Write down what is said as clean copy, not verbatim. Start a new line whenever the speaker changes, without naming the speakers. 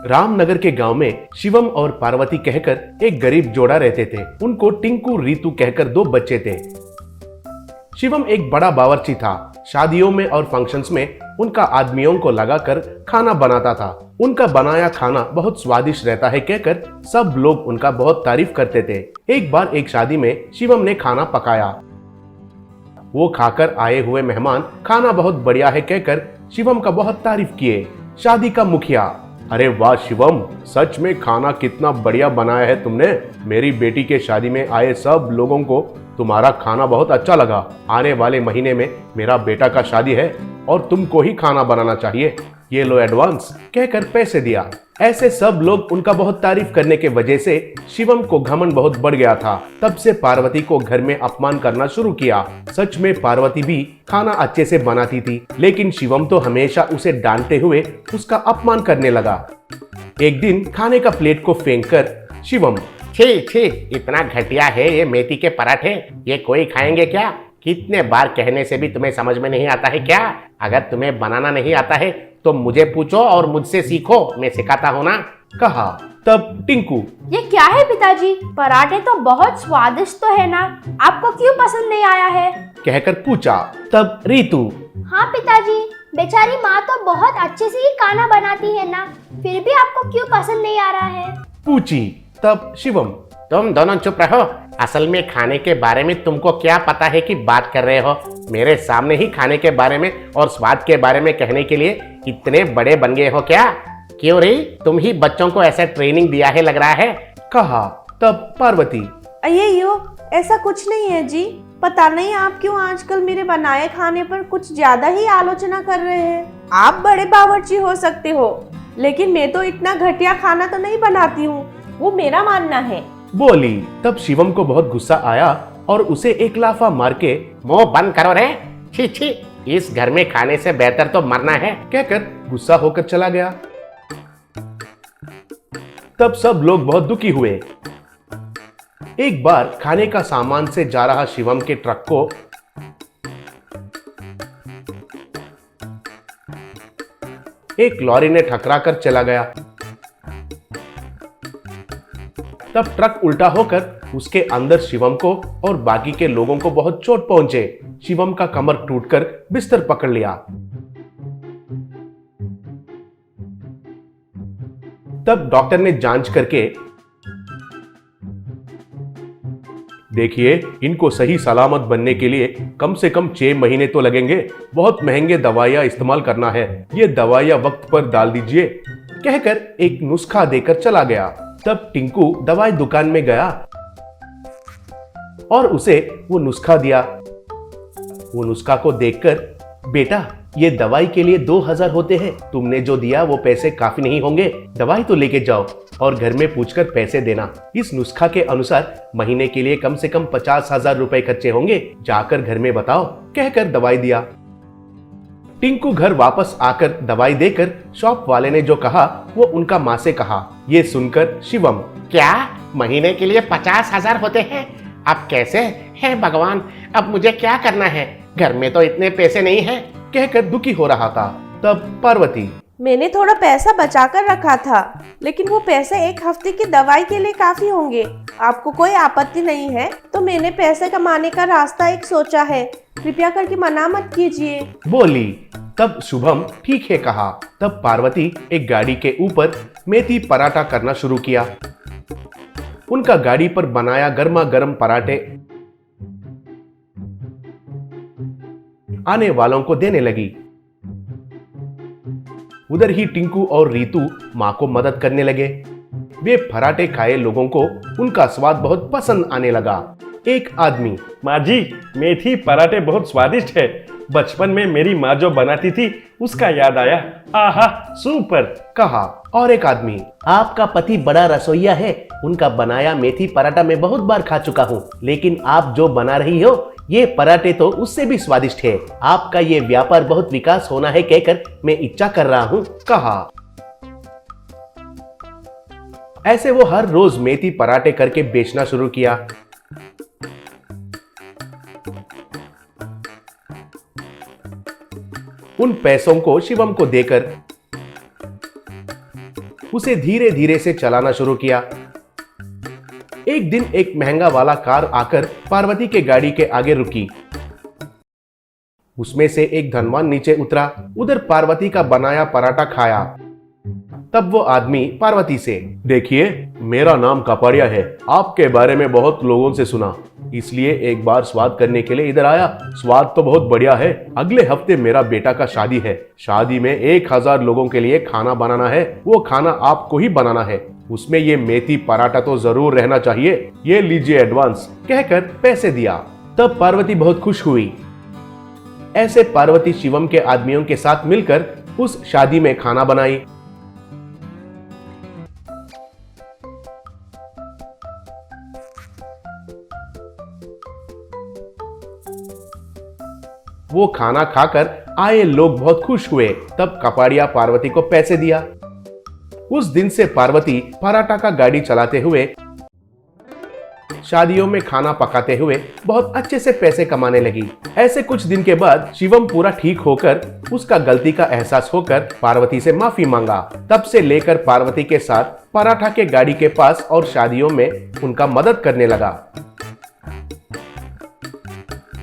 रामनगर के गांव में शिवम और पार्वती कहकर एक गरीब जोड़ा रहते थे। उनको टिंकू रीतू कहकर दो बच्चे थे। शिवम एक बड़ा बावर्ची था। शादियों में और फंक्शंस में उनका आदमियों को लगाकर खाना बनाता था। उनका बनाया खाना बहुत स्वादिष्ट रहता है कहकर सब लोग उनका बहुत तारीफ करते थे। एक बार एक शादी में शिवम ने खाना पकाया। वो खाकर आए हुए मेहमान खाना बहुत बढ़िया है कहकर शिवम का बहुत तारीफ किए। शादी का मुखिया, अरे वाह शिवम, सच में खाना कितना बढ़िया बनाया है तुमने। मेरी बेटी के शादी में आए सब लोगों को तुम्हारा खाना बहुत अच्छा लगा। आने वाले महीने में मेरा बेटा का शादी है और तुमको ही खाना बनाना चाहिए। ये लो एडवांस कहकर पैसे दिया। ऐसे सब लोग उनका बहुत तारीफ करने के वजह से शिवम को घमंड बहुत बढ़ गया था। तब से पार्वती को घर में अपमान करना शुरू किया। सच में पार्वती भी खाना अच्छे से बनाती थी, लेकिन शिवम तो हमेशा उसे डांटते हुए उसका अपमान करने लगा। एक दिन खाने का प्लेट को फेंककर शिवम,
छी छी, इतना घटिया है ये मेथी के पराठे, ये कोई खाएंगे क्या? कितने बार कहने से भी तुम्हें समझ में नहीं आता है क्या? अगर तुम्हें बनाना नहीं आता है तो मुझे पूछो और मुझसे सीखो, मैं सिखाता हूँ ना,
कहा। तब टिंकू,
ये क्या है पिताजी? पराठे तो बहुत स्वादिष्ट तो है ना, आपको क्यों पसंद नहीं आया है?
कहकर पूछा। तब रीतू,
हाँ पिताजी, बेचारी माँ तो बहुत अच्छे से ही खाना बनाती है ना, फिर भी आपको क्यों पसंद नहीं आ रहा है?
पूछी। तब शिवम,
तुम दोनों चुप रहो। असल में खाने के बारे में तुमको क्या पता है कि बात कर रहे हो? मेरे सामने ही खाने के बारे में और स्वाद के बारे में कहने के लिए इतने बड़े बन गए हो क्या? क्यों रे, तुम ही बच्चों को ऐसा ट्रेनिंग दिया है लग रहा है,
कहा। तब पार्वती,
अय्यो, ऐसा कुछ नहीं है जी। पता नहीं आप क्यों आजकल मेरे बनाए खाने पर कुछ ज्यादा ही आलोचना कर रहे हैं। आप बड़े बावर्ची हो सकते हो, लेकिन मैं तो इतना घटिया खाना तो नहीं बनाती हूँ, वो मेरा मानना है,
बोली। तब शिवम को बहुत गुस्सा आया और उसे एक लाफा मार के,
मुंह बंद करो रे, छी छी, इस घर में खाने से बेहतर तो मरना है,
कहकर गुस्सा होकर चला गया। तब सब लोग बहुत दुखी हुए। एक बार खाने का सामान से जा रहा शिवम के ट्रक को एक लॉरी ने टकरा कर चला गया। तब ट्रक उल्टा होकर उसके अंदर शिवम को और बाकी के लोगों को बहुत चोट पहुंचे। शिवम का कमर टूटकर बिस्तर पकड़ लिया। तब डॉक्टर ने जांच करके, देखिए, इनको सही सलामत बनने के लिए कम से कम 6 महीने तो लगेंगे। बहुत महंगे दवाइयां इस्तेमाल करना है, ये दवाइयां वक्त पर डाल दीजिए, कहकर एक नुस्खा देकर चला गया। तब टिंकू दवाई दुकान में गया और उसे वो नुस्खा दिया। वो नुस्खा को देखकर, बेटा, ये दवाई के लिए 2000 होते हैं, तुमने जो दिया वो पैसे काफी नहीं होंगे, दवाई तो लेके जाओ और घर में पूछकर पैसे देना। इस नुस्खा के अनुसार महीने के लिए कम से कम 50,000 रुपए खर्चे होंगे, जाकर घर में बताओ, कहकर दवाई दिया। टिंकू घर वापस आकर दवाई देकर शॉप वाले ने जो कहा वो उनका माँ से कहा। ये सुनकर शिवम,
क्या महीने के लिए 50,000 होते हैं? अब कैसे है भगवान, अब मुझे क्या करना है? घर में तो इतने पैसे नहीं है,
कहकर दुखी हो रहा था। तब पार्वती,
मैंने थोड़ा पैसा बचा कर रखा था, लेकिन वो पैसे एक हफ्ते की दवाई के लिए काफी होंगे। आपको कोई आपत्ति नहीं है तो मैंने पैसे कमाने का रास्ता एक सोचा है, कृपया करके मना मत कीजिए,
बोली। तब शुभम, ठीक है, कहा। तब पार्वती एक गाड़ी के ऊपर मेथी पराठा करना शुरू किया। उनका गाड़ी पर बनाया गर्मा गर्म पराठे आने वालों को देने लगी। उधर ही टिंकू और रीतू माँ को मदद करने लगे। वे पराठे खाए लोगों को उनका स्वाद बहुत पसंद आने लगा। एक आदमी,
माँ जी, मेथी पराठे बहुत स्वादिष्ट है। बचपन में मेरी माँ जो बनाती थी उसका याद आया। आहा, सुपर,
कहा। और एक आदमी, आपका पति बड़ा रसोइया है, उनका बनाया मेथी पराठा मैं बहुत बार खा चुका हूँ, लेकिन आप जो बना रही हो ये पराठे तो उससे भी स्वादिष्ट है। आपका ये व्यापार बहुत विकास होना है कहकर मैं इच्छा कर रहा हूँ, कहा। ऐसे वो हर रोज मेथी पराठे करके बेचना शुरू किया। उन पैसों को शिवम को देकर उसे धीरे धीरे से चलाना शुरू किया। एक दिन एक महंगा वाला कार आकर पार्वती के गाड़ी के आगे रुकी। उसमें से एक धनवान नीचे उतरा, उधर पार्वती का बनाया पराठा खाया। तब वो आदमी पार्वती से, देखिए मेरा नाम कपाड़िया है, आपके बारे में बहुत लोगों से सुना, इसलिए एक बार स्वाद करने के लिए इधर आया। स्वाद तो बहुत बढ़िया है। अगले हफ्ते मेरा बेटा का शादी है। शादी में 1000 लोगों के लिए खाना बनाना है। वो खाना आपको ही बनाना है। उसमें ये मेथी पराठा तो जरूर रहना चाहिए। ये लीजिए एडवांस, कहकर पैसे दिया। तब पार्वती बहुत खुश हुई। ऐसे पार्वती शिवम के आदमियों के साथ मिलकर उस शादी में खाना बनाई। वो खाना खाकर आए लोग बहुत खुश हुए। तब कपाड़िया पार्वती को पैसे दिया। उस दिन से पार्वती पराठा का गाड़ी चलाते हुए, शादियों में खाना पकाते हुए बहुत अच्छे से पैसे कमाने लगी। ऐसे कुछ दिन के बाद शिवम पूरा ठीक होकर, उसका गलती का एहसास होकर पार्वती से माफी मांगा। तब से लेकर पार्वती के साथ पराठा के गाड़ी के पास और शादियों में उनका मदद करने लगा।